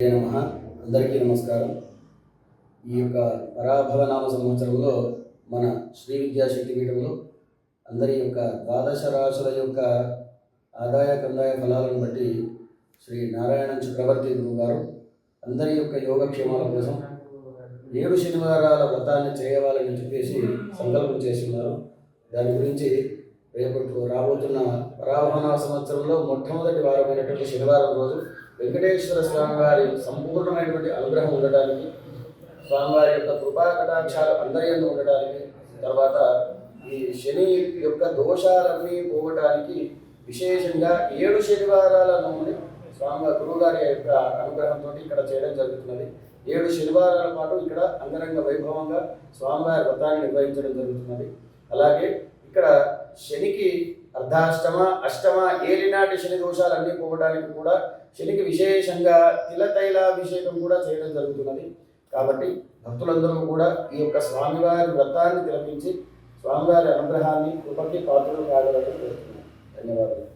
నమః. అందరికీ నమస్కారం. ఈ యొక్క పరాభవనామ సంవత్సరంలో మన శ్రీ విద్యా శక్తిపీఠంలో అందరి యొక్క ద్వాదశ రాశుల యొక్క ఆదాయ కందాయ ఫలాలను బట్టి శ్రీ నారాయణ చక్రవర్తి గురువు గారు అందరి యొక్క యోగక్షేమాల కోసం 7 శనివారాల వ్రతాన్ని చేయవాలని చెప్పేసి సంకల్పం చేస్తున్నారు. దాని గురించి రేపటి రాబోతున్న పరాభవనామ సంవత్సరంలో మొట్టమొదటి వారమైనటువంటి శనివారం రోజు వెంకటేశ్వర స్వామివారి సంపూర్ణమైనటువంటి అనుగ్రహం ఉండడానికి, స్వామివారి యొక్క కృపా కటాక్షాలు అందరి యందు ఉండడానికి, తర్వాత ఈ శని యొక్క దోషాలన్నీ పోవటానికి విశేషంగా 7 శనివారాల నుండి స్వామివారి గురువుగారి యొక్క అనుగ్రహంతో ఇక్కడ చేయడం జరుగుతున్నది. 7 శనివారాల పాటు ఇక్కడ అంగరంగ వైభవంగా స్వామివారి వ్రతాన్ని నిర్వహించడం జరుగుతున్నది. అలాగే ఇక్కడ శనికి అర్ధాష్టమ అష్టమ ఏలినాటి శని దోషాలన్నీ పోవడానికి కూడా శనికి విశేషంగా తిలతైలాభిషేకం కూడా చేయడం జరుగుతున్నది. కాబట్టి భక్తులందరూ కూడా ఈ యొక్క స్వామివారి వ్రతాన్ని తిలకించి స్వామివారి అనుగ్రహాన్ని కృపకి పాత్రలు కాగలని కోరుతున్నాను. ధన్యవాదాలు.